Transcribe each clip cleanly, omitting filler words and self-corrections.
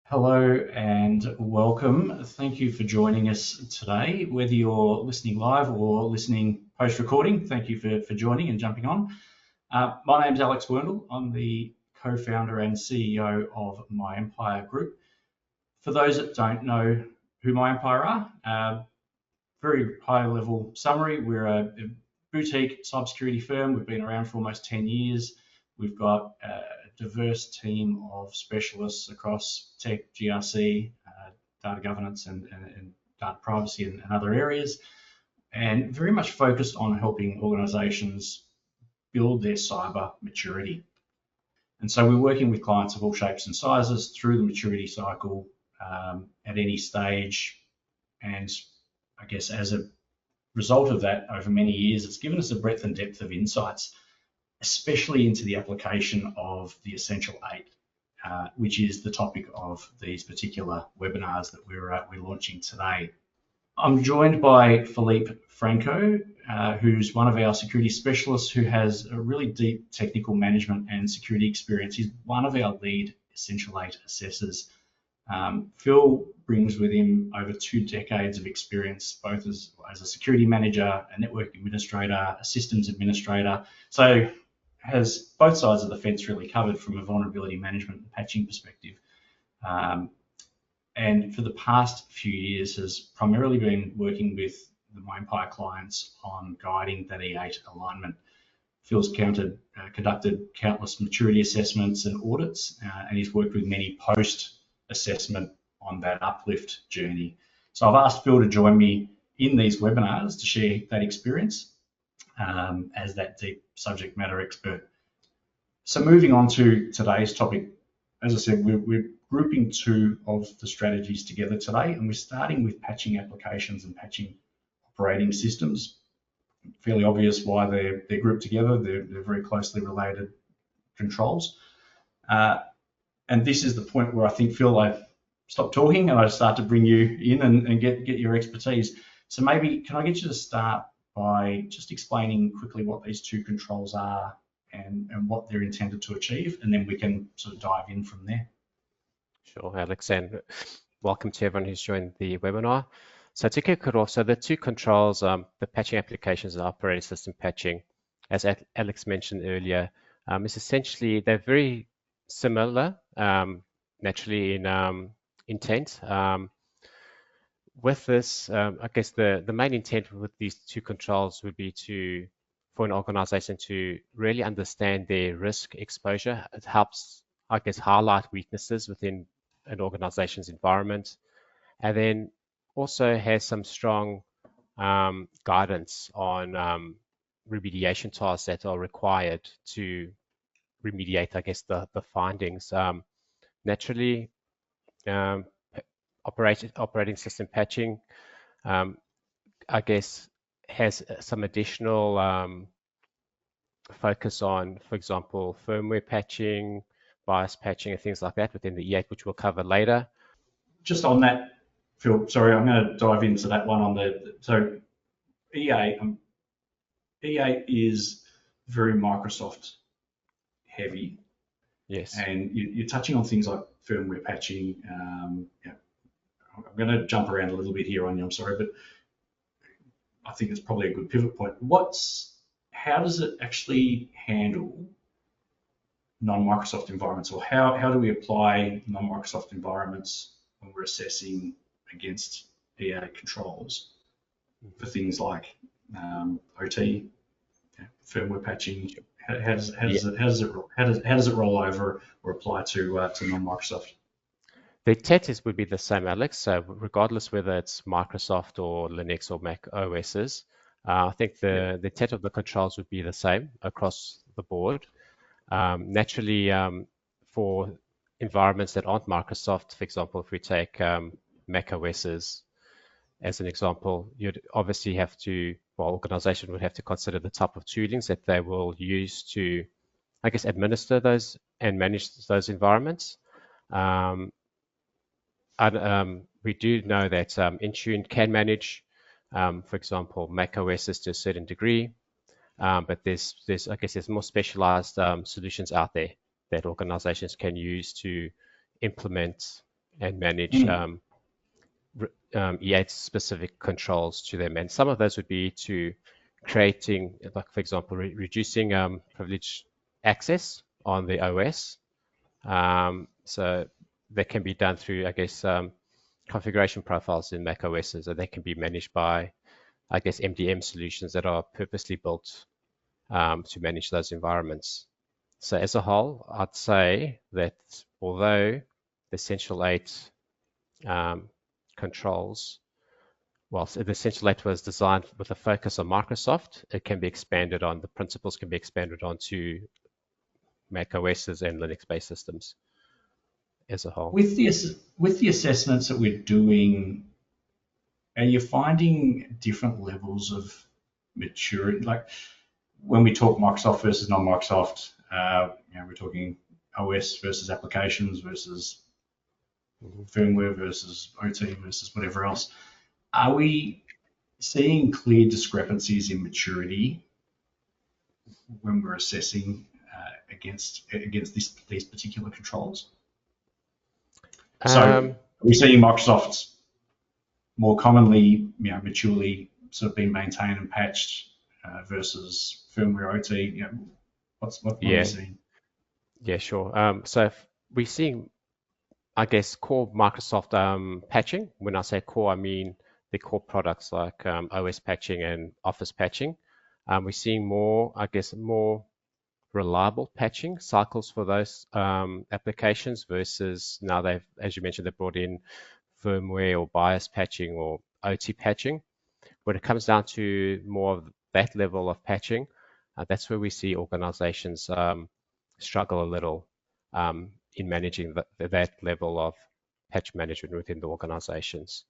Hello and welcome. Thank you for joining us today. Whether you're listening live or listening post-recording, thank you for joining and jumping on. My name is Alex Woerndle. I'm the co-founder and CEO of MyEmpire Group. For those that don't know who MyEmpire are, very high-level summary. We're a boutique cybersecurity firm. We've been around for almost 10 years. We've got a diverse team of specialists across tech, GRC, data governance, and data privacy and other areas, and very much focused on helping organizations build their cyber maturity. And so we're working with clients of all shapes and sizes through the maturity cycle at any stage. And I guess as a result of that over many years, it's given us a breadth and depth of insights, especially into the application of the Essential 8, which is the topic of these particular webinars that we're launching today. I'm joined by Filipe Franco, who's one of our security specialists who has a really deep technical management and security experience. He's one of our lead Essential 8 assessors. Phil brings with him over 2 decades of experience, both as a security manager, a network administrator, a systems administrator. So has both sides of the fence really covered from a vulnerability management and patching perspective. And for the past few years has primarily been working with the MyEmpire clients on guiding that E8 alignment. Phil's conducted countless maturity assessments and audits, and he's worked with many post-assessment on that uplift journey. So I've asked Phil to join me in these webinars to share that experience as that deep subject matter expert. So moving on to today's topic, as I said, we're grouping 2 of the strategies together today, and we're starting with patching applications and patching operating systems. Fairly obvious why they're grouped together. They're very closely related controls. And this is the point where I think, Phil, I stop talking and I start to bring you in and get your expertise. So maybe can I get you to start by just explaining quickly what these 2 controls are and what they're intended to achieve, and then we can sort of dive in from there. Sure, Alex, and welcome to everyone who's joined the webinar. So to kick it off, so the 2 controls, the patching applications and operating system patching, as Alex mentioned earlier, is essentially, they're very similar, naturally in intent. With this, I guess the main intent with these 2 controls would be for an organization to really understand their risk exposure. It helps, I guess, highlight weaknesses within an organization's environment, and then also has some strong guidance on remediation tasks that are required to remediate, I guess, the findings. Naturally, operating system patching, I guess, has some additional focus on, for example, firmware patching, BIOS patching, and things like that within the E8, which we'll cover later. Just on that, Phil, sorry, I'm going to dive into that one on so E8, E8 is very Microsoft heavy. Yes. And you're touching on things like firmware patching. Yeah, I'm going to jump around a little bit here on you, I'm sorry, but I think it's probably a good pivot point. How does it actually handle non-Microsoft environments, or how do we apply non-Microsoft environments when we're assessing against E8 controls for things like OT, firmware patching? How does it roll over or apply to non-Microsoft? The intent would be the same, Alex. So regardless whether it's Microsoft or Linux or Mac OSs, I think the intent of the controls would be the same across the board. Naturally, for environments that aren't Microsoft, for example, if we take Mac OSs as an example, you'd obviously have to, well, organization would have to consider the type of toolings that they will use to, I guess, administer those and manage those environments. We do know that Intune can manage, for example, Mac OSs to a certain degree, but there's more specialized solutions out there that organizations can use to implement and manage Mm. E8 specific controls to them. And some of those would be to creating, like for example, reducing privileged access on the OS. So that can be done through, I guess, configuration profiles in Mac OSs, and they can be managed by, I guess, MDM solutions that are purposely built to manage those environments. So as a whole, I'd say that although the Essential 8 controls, well, so the Essential 8 was designed with a focus on Microsoft, it can be expanded on, the principles can be expanded onto Mac OSs and Linux-based systems as a whole. With the assessments that we're doing, are you finding different levels of maturity? Like when we talk Microsoft versus non-Microsoft, we're talking OS versus applications versus Mhm. firmware versus OT versus whatever else. Are we seeing clear discrepancies in maturity when we're assessing against these particular controls? So are Um, we seeing Microsoft more commonly, maturely sort of being maintained and patched versus firmware OT? What are you yeah, seeing? yeah, sure. So we're seeing, I guess, core Microsoft patching. When I say core, I mean the core products like OS patching and Office patching. We're seeing more, I guess, more reliable patching cycles for those applications versus now they've, as you mentioned, they've brought in firmware or BIOS patching or OT patching. When it comes down to more of that level of patching, that's where we see organizations struggle a little in managing that level of patch management within the organizations.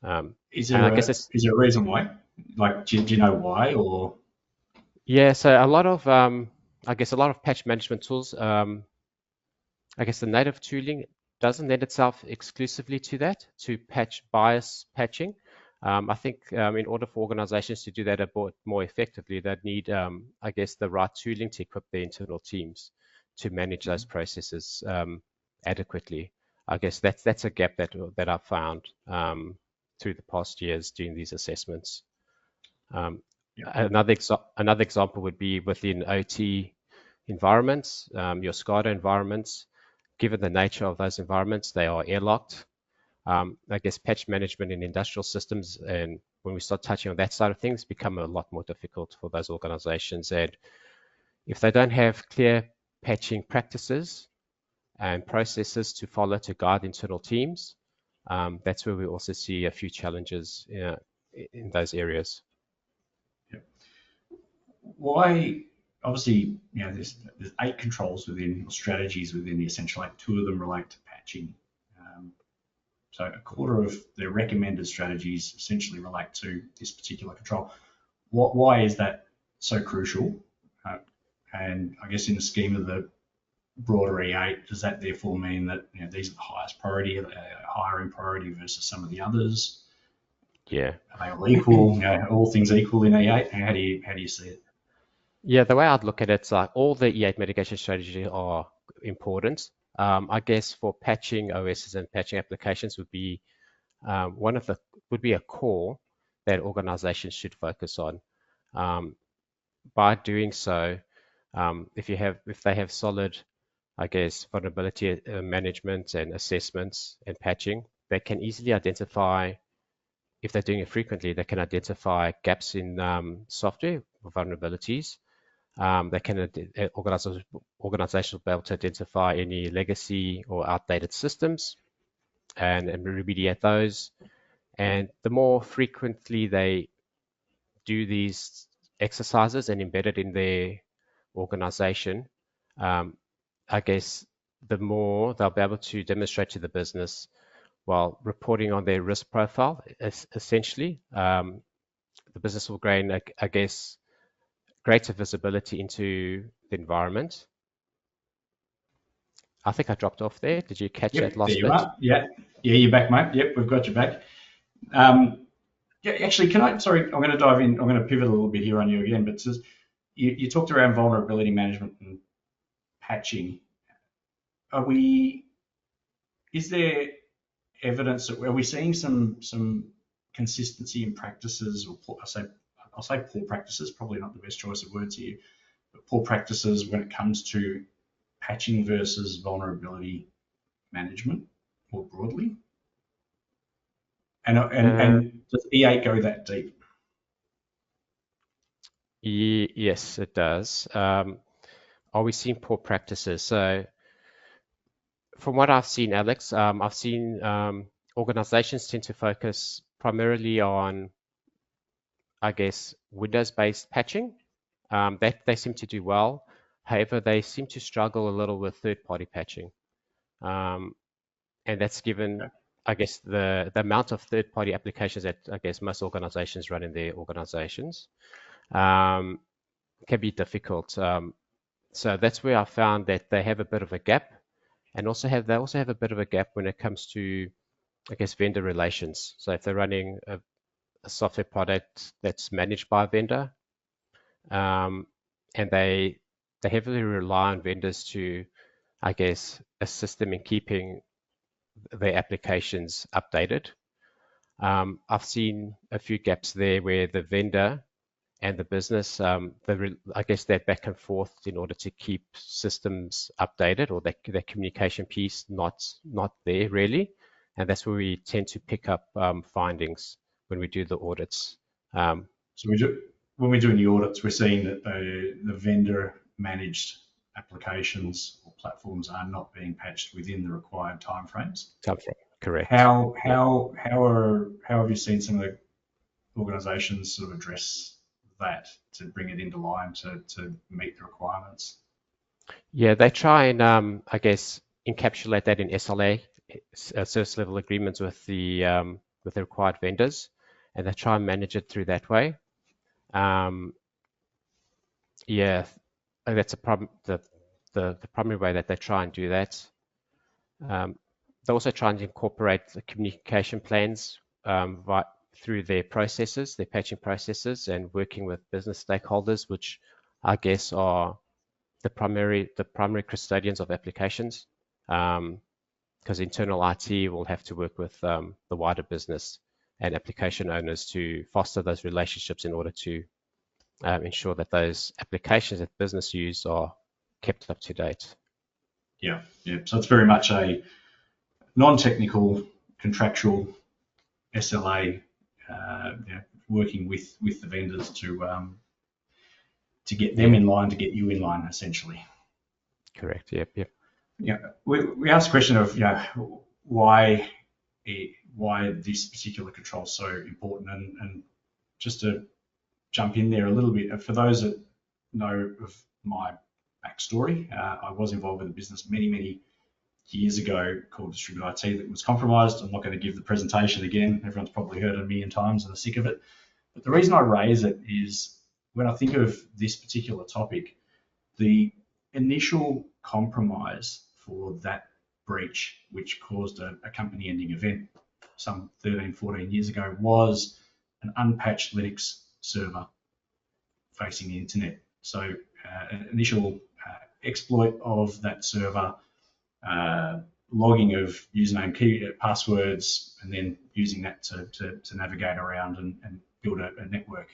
Um, and I guess it's, Is there a reason why? Like, do you know why? Or yeah, so a lot of, I guess a lot of patch management tools, I guess the native tooling doesn't lend itself exclusively to that, to patch bias patching. I think in order for organizations to do that a bit more effectively, they'd need, I guess, the right tooling to equip their internal teams to manage those processes adequately. I guess that's a gap that I've found through the past years doing these assessments. Um, yeah, another example would be within OT environments, your SCADA environments. Given the nature of those environments, they are airlocked. I guess patch management in industrial systems, and when we start touching on that side of things, become a lot more difficult for those organizations. And if they don't have clear patching practices and processes to follow to guide internal teams, that's where we also see a few challenges in those areas. yeah. Why? Obviously, there's 8 controls within or strategies within the Essential 8. 2 of them relate to patching. Um, so a quarter of the recommended strategies essentially relate to this particular control. Why is that so crucial? Uh, and I guess in the scheme of the broader E8, does that therefore mean that these are the highest priority, higher in priority versus some of the others? Yeah. Are they all equal? All things equal in E8? How do you see it? Yeah, the way I'd look at it, it's like all the E8 mitigation strategies are important. I guess for patching OSs and patching applications one of the would be a core that organizations should focus on. Um, by doing so, if they have solid, I guess, vulnerability management and assessments and patching, they can easily identify, if they're doing it frequently, they can identify gaps in software vulnerabilities. They can organizations will be able to identify any legacy or outdated systems and remediate those. And the more frequently they do these exercises and embed it in their organization, um, I guess the more they'll be able to demonstrate to the business while reporting on their risk profile, essentially. The business will gain, I guess, greater visibility into the environment. I think I dropped off there. Did you catch that Yep, there last you bit? are. Yeah, yeah, you're back, mate. Yep, we've got you back. Um, yeah, actually, can I? Sorry, I'm going to dive in. I'm going to pivot a little bit here on you again. But just, you talked around vulnerability management and patching. Are we? Is there? evidence that are we seeing some consistency in practices, or I'll say poor practices, probably not the best choice of words here, but poor practices when it comes to patching versus vulnerability management more broadly? And does E8 go that deep? Yes, it does. Are we seeing poor practices? So from what I've seen, Alex, I've seen organizations tend to focus primarily on, I guess, Windows-based patching. That they seem to do well. However, they seem to struggle a little with third-party patching. And that's given, I guess, the amount of third-party applications that I guess most organizations run in their organizations can be difficult. So that's where I found that they have a bit of a gap, and they also have a bit of a gap when it comes to, I guess, vendor relations. So if they're running a software product that's managed by a vendor, and they heavily rely on vendors to, I guess, assist them in keeping their applications updated. I've seen a few gaps there where the vendor and the business, I guess that back and forth in order to keep systems updated, or that communication piece not there really, and that's where we tend to pick up findings when we do the audits. So when we're doing the audits, we're seeing that the vendor managed applications or platforms are not being patched within the required timeframes. Correct. How have you seen some of the organisations sort of address that to bring it into line to meet the requirements? Yeah, they try and I guess encapsulate that in SLA, service level agreements with the required vendors, and they try and manage it through that way. Yeah, that's a problem. The primary way that they try and do that. They also try and incorporate the communication plans through their processes, their patching processes, and working with business stakeholders, which I guess are the primary custodians of applications, because internal IT will have to work with the wider business and application owners to foster those relationships in order to ensure that those applications that business use are kept up to date. Yeah. So it's very much a non-technical, contractual SLA, working with the vendors to get them in line, to get you in line, essentially. Correct. Yep. Yeah. We asked the question of why this particular control is so important, and just to jump in there a little bit, for those that know of my backstory, I was involved with a business many years ago called Distributed IT that was compromised. I'm not going to give the presentation again. Everyone's probably heard it a million times and are sick of it. But the reason I raise it is when I think of this particular topic, the initial compromise for that breach, which caused a company-ending event some 13, 14 years ago, was an unpatched Linux server facing the internet. So an initial exploit of that server, logging of username, key, passwords, and then using that to navigate around and build a network,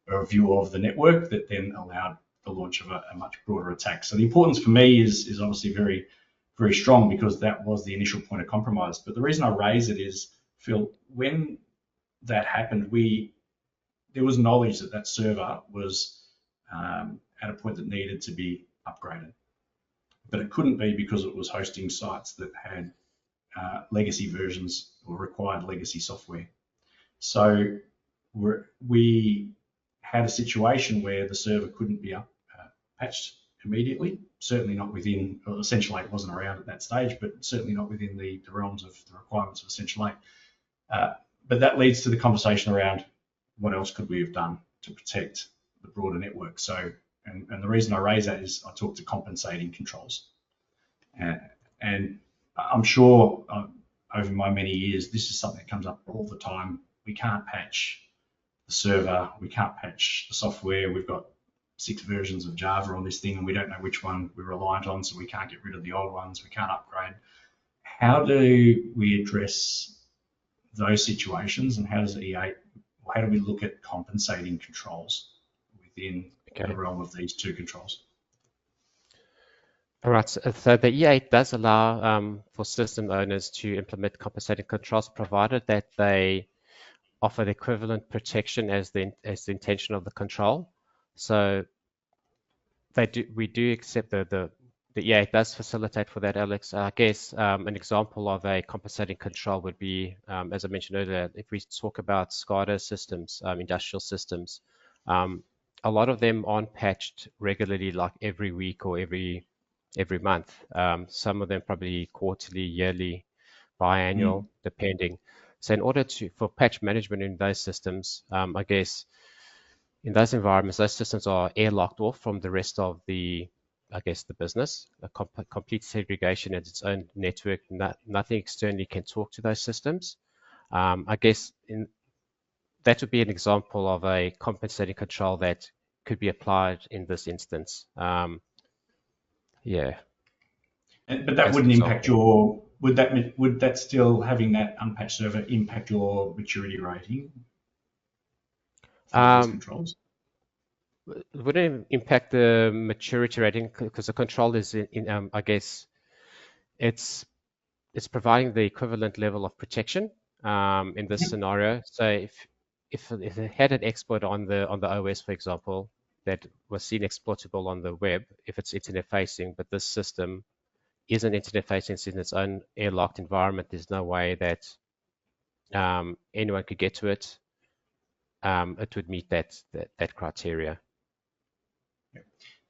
or a view of the network that then allowed the launch of a much broader attack. So the importance for me is obviously very, very strong, because that was the initial point of compromise. But the reason I raise it is, Phil, when that happened, there was knowledge that that server was at a point that needed to be upgraded. But it couldn't be because it was hosting sites that had legacy versions or required legacy software. So we had a situation where the server couldn't be patched immediately, certainly not within, Essential 8 wasn't around at that stage, but certainly not within the realms of the requirements of Essential 8. But that leads to the conversation around what else could we have done to protect the broader network. So, and the reason I raise that is I talk to compensating controls. And I'm sure over my many years, this is something that comes up all the time. We can't patch the server, we can't patch the software. We've got 6 versions of Java on this thing, and we don't know which one we're reliant on, so we can't get rid of the old ones, we can't upgrade. How do we address those situations, and how does E8, how do we look at compensating controls within the realm of these two controls? All right, so the E8 does allow for system owners to implement compensating controls, provided that they offer the equivalent protection as the intention of the control. So we do accept the E8 does facilitate for that, Alex. I guess an example of a compensating control would be, as I mentioned earlier, if we talk about SCADA systems, industrial systems, a lot of them aren't patched regularly, like every week or every month. Some of them probably quarterly, yearly, biannual, depending. So in order for patch management in those systems, I guess in those environments, those systems are airlocked off from the rest of the business. A complete segregation at its own network. Nothing externally can talk to those systems. I guess that would be an example of a compensating control that could be applied in this instance. Yeah. But that wouldn't impact your, would that still, having that unpatched server, impact your maturity rating for these controls? It wouldn't impact the maturity rating because the control is I guess it's providing the equivalent level of protection in this scenario. So if it had an exploit on the OS, for example, that was seen exploitable on the web, if it's internet facing, but this system isn't internet facing, it's in its own airlocked environment, there's no way that anyone could get to it. It would meet that criteria.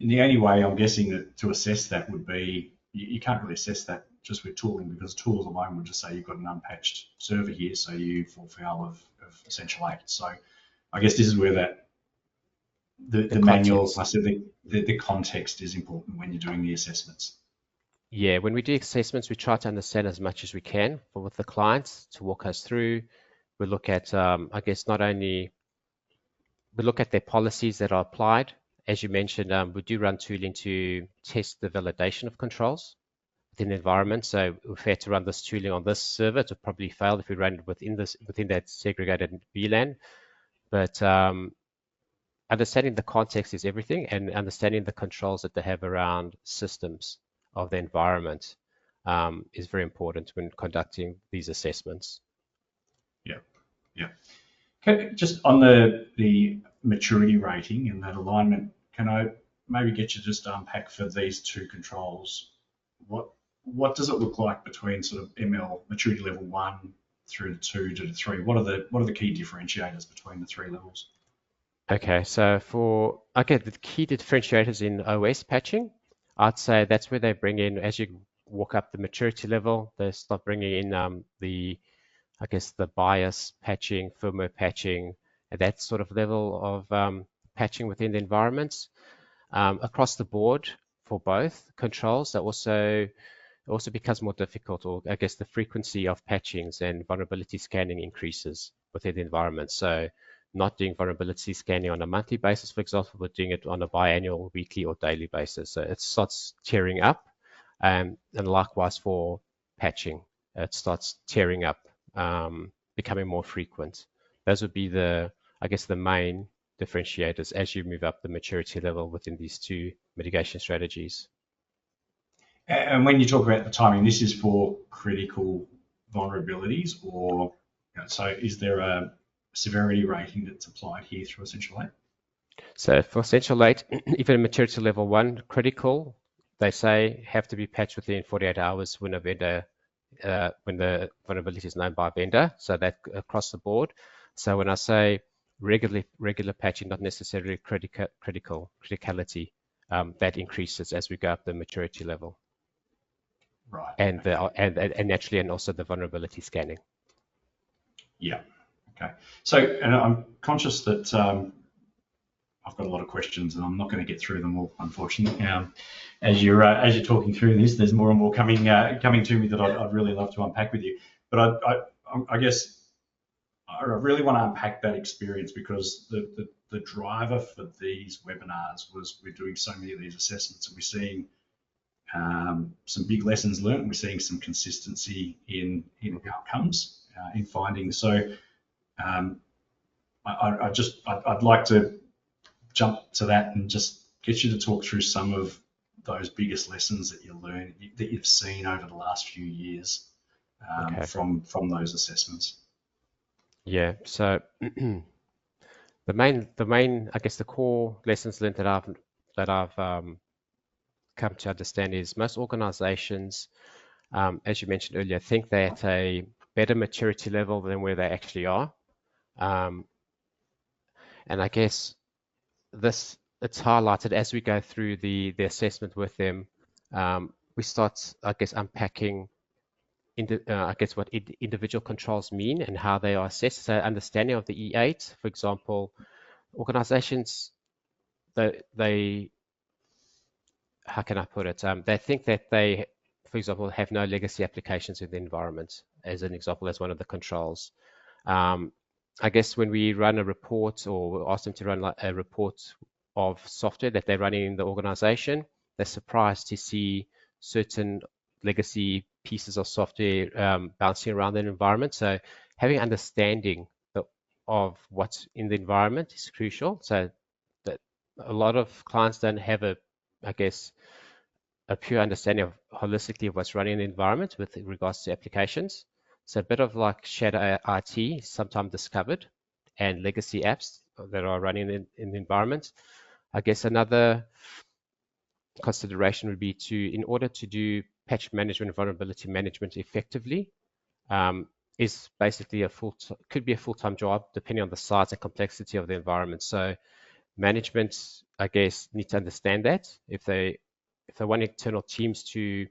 And the only way I'm guessing that to assess that would be, you can't really assess that just with tooling, because tools alone would just say you've got an unpatched server here, so you fall foul of Essential 8. So I guess this is where that the manual, I said the context is important when you're doing the assessments. Yeah, when we do assessments, we try to understand as much as we can with the clients to walk us through. We look at, I guess, not only we look at their policies that are applied. As you mentioned, we do run tooling to test the validation of controls within the environment. So if we had to run this tooling on this server, it would probably fail if we ran it within that segregated VLAN. But understanding the context is everything, and understanding the controls that they have around systems of the environment is very important when conducting these assessments. Yeah, yeah. Okay, just on the maturity rating and that alignment, can I maybe get you just to unpack for these two controls, what does it look like between sort of ML maturity level 1 through to 2 to 3? What are the key differentiators between the three levels? Okay, so the key differentiators in OS patching, I'd say that's where they bring in, as you walk up the maturity level, they start bringing in the BIOS patching, firmware patching, and that sort of level of patching within the environments. Across the board for both controls, that also becomes more difficult, or I guess the frequency of patchings and vulnerability scanning increases within the environment. So not doing vulnerability scanning on a monthly basis, for example, but doing it on a biannual, weekly, or daily basis. So it starts tearing up, and likewise for patching, it starts tearing up, becoming more frequent. Those would be the main differentiators as you move up the maturity level within these two mitigation strategies. And when you talk about the timing, this is for critical vulnerabilities, or so is there a severity rating that's applied here through Essential 8? So for Essential 8, even maturity level 1, critical, they say have to be patched within 48 hours when a vendor, when the vulnerability is known by a vendor. So that across the board. So when I say regular patching, not necessarily criticality, that increases as we go up the maturity level. Right. And naturally, and also the vulnerability scanning. Yeah. Okay. So, and I'm conscious that I've got a lot of questions, and I'm not going to get through them all, unfortunately. As you're talking through this, there's more and more coming to me that I'd really love to unpack with you. But I guess I really want to unpack that experience, because the driver for these webinars was we're doing so many of these assessments, and we're seeing some big lessons learned. We're seeing some consistency in outcomes in finding. So um, I'd like to jump to that and just get you to talk through some of those biggest lessons that you learned, that you've seen over the last few years Okay. from those assessments. Yeah. So the main, I guess, the core lessons learned that I've come to understand is most organizations, as you mentioned earlier, think they're at a better maturity level than where they actually are. Um, and I guess this it's highlighted as we go through the assessment with them. We start, I guess, unpacking I guess what individual controls mean and how they are assessed. So understanding of the E8, for example, organizations they how can I put it? They think that they, for example, have no legacy applications in the environment, as an example, as one of the controls. Um, I guess when we run a report or ask them to run a report of software that they're running in the organization, they're surprised to see certain legacy pieces of software bouncing around the environment. So having understanding of what's in the environment is crucial. So that a lot of clients don't have I guess, a pure understanding of holistically of what's running in the environment with regards to applications. So a bit of like shadow IT is sometimes discovered and legacy apps that are running in the environment. I guess another consideration would be in order to do patch management and vulnerability management effectively, is basically could be a full-time job depending on the size and complexity of the environment. So management, I guess, need to understand that if they want internal teams to,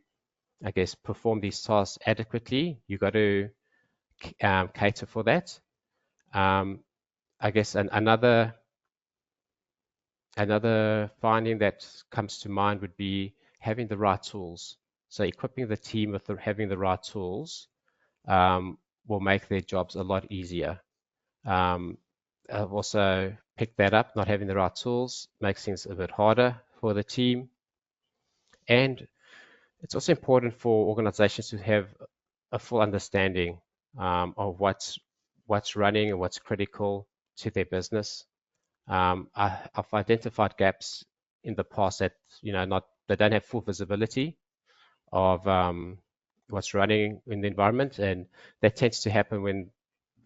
I guess, perform these tasks adequately, you got to cater for that. I guess another finding that comes to mind would be having the right tools. So equipping the team with having the right tools will make their jobs a lot easier. I've also picked that up. Not having the right tools makes things a bit harder for the team. And it's also important for organizations to have a full understanding of what's running and what's critical to their business. I've identified gaps in the past that not they don't have full visibility of what's running in the environment, and that tends to happen when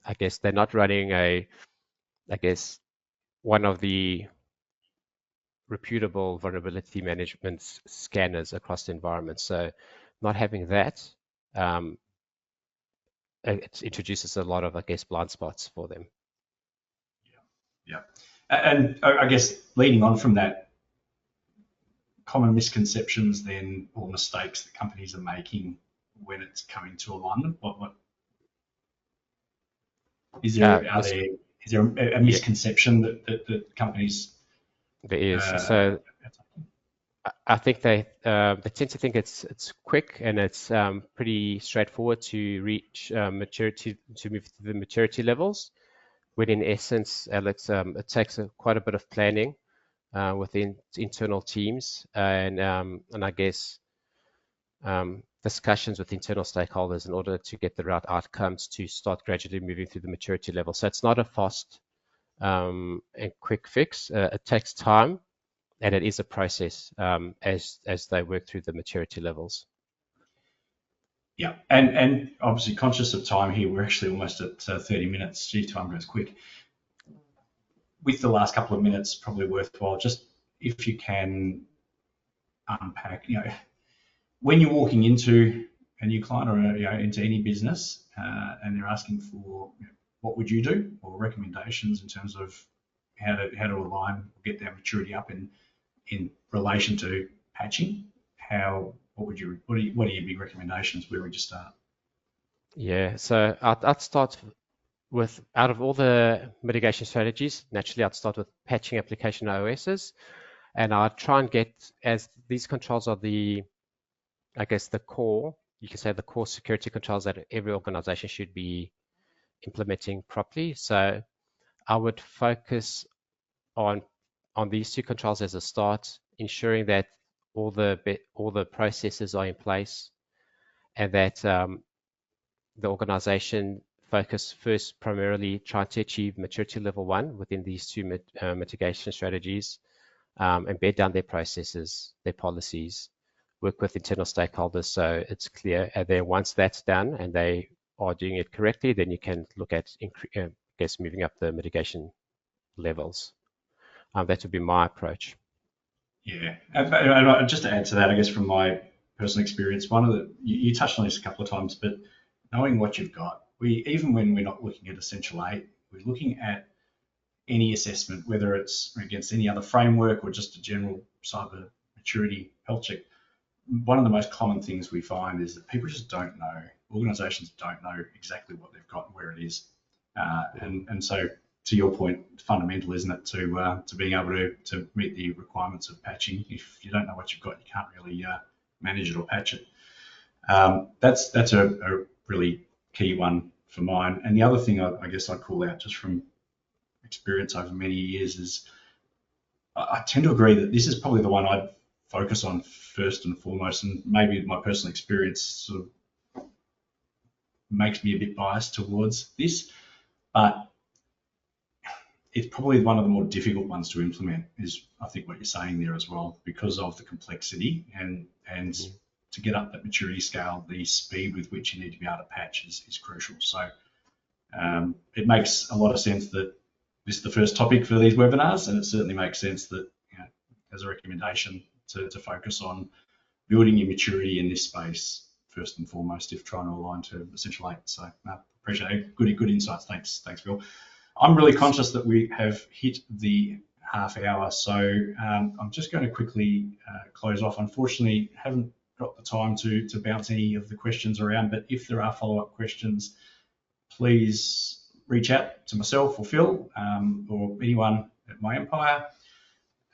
I guess they're not running I guess one of the reputable vulnerability management scanners across the environment. So not having that, um, it introduces a lot of, I guess, blind spots for them. Yeah. And I guess leading on from that, common misconceptions then or mistakes that companies are making when it's coming to alignment. What is there? Is there a Yeah, misconception that companies? there is. Uh, So I think they tend to think it's quick and it's pretty straightforward to reach maturity, to move to the maturity levels. When in essence, Alex, it takes quite a bit of planning within internal teams and I guess discussions with internal stakeholders in order to get the right outcomes to start gradually moving through the maturity level. So it's not a fast and quick fix. It takes time, and it is a process as they work through the maturity levels. yeah, and obviously conscious of time here, we're actually almost at 30 minutes. Gee, time goes quick. With the last couple of minutes, probably worthwhile just if you can unpack, when you're walking into a new client or into any business, and they're asking for what would you do or recommendations in terms of how to align or get that maturity up in relation to patching, what are your big recommendations? Where would you start? Yeah, so I'd start with, out of all the mitigation strategies, naturally I'd start with patching application OSs, and I'd try and get, as these controls are I guess the core, you can say the core security controls that every organization should be implementing properly. So I would focus on these two controls as a start, ensuring that all the processes are in place and that the organization focus first primarily trying to achieve maturity level 1 within these two mitigation strategies, embed down their processes, their policies, work with internal stakeholders so it's clear. And then once that's done and they are doing it correctly, then you can look at, moving up the mitigation levels. That would be my approach. Yeah, and just to add to that, I guess from my personal experience, one of the you touched on this a couple of times, but knowing what you've got, even when we're not looking at Essential 8, we're looking at any assessment, whether it's against any other framework or just a general cyber maturity health check. One of the most common things we find is that people just don't know, organisations don't know exactly what they've got and where it is, and so. To your point, fundamental, isn't it, to being able to meet the requirements of patching. If you don't know what you've got, you can't really manage it or patch it. That's a really key one for mine. And the other thing I guess I'd call out just from experience over many years is I tend to agree that this is probably the one I'd focus on first and foremost, and maybe my personal experience sort of makes me a bit biased towards this, but it's probably one of the more difficult ones to implement, is I think what you're saying there as well, because of the complexity and to get up that maturity scale, the speed with which you need to be able to patch is crucial. So it makes a lot of sense that this is the first topic for these webinars, and it certainly makes sense that, as a recommendation to focus on building your maturity in this space first and foremost if trying to align to Essential 8. So appreciate it. Good insights. Thanks, Phil. I'm really conscious that we have hit the half hour, so I'm just going to quickly close off. Unfortunately, haven't got the time to bounce any of the questions around, but if there are follow-up questions, please reach out to myself or Phil or anyone at MyEmpire.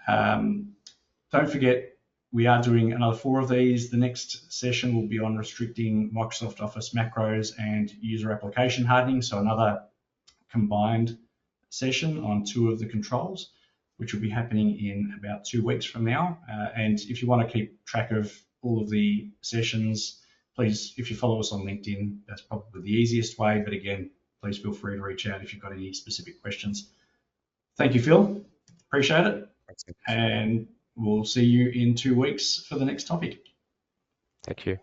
Don't forget, we are doing another 4 of these. The next session will be on restricting Microsoft Office macros and user application hardening, so another combined session on 2 of the controls, which will be happening in about 2 weeks from now. And if you want to keep track of all of the sessions, please, if you follow us on LinkedIn, that's probably the easiest way. But again, please feel free to reach out if you've got any specific questions. Thank you, Phil. Appreciate it. Thanks. And we'll see you in 2 weeks for the next topic. Thank you.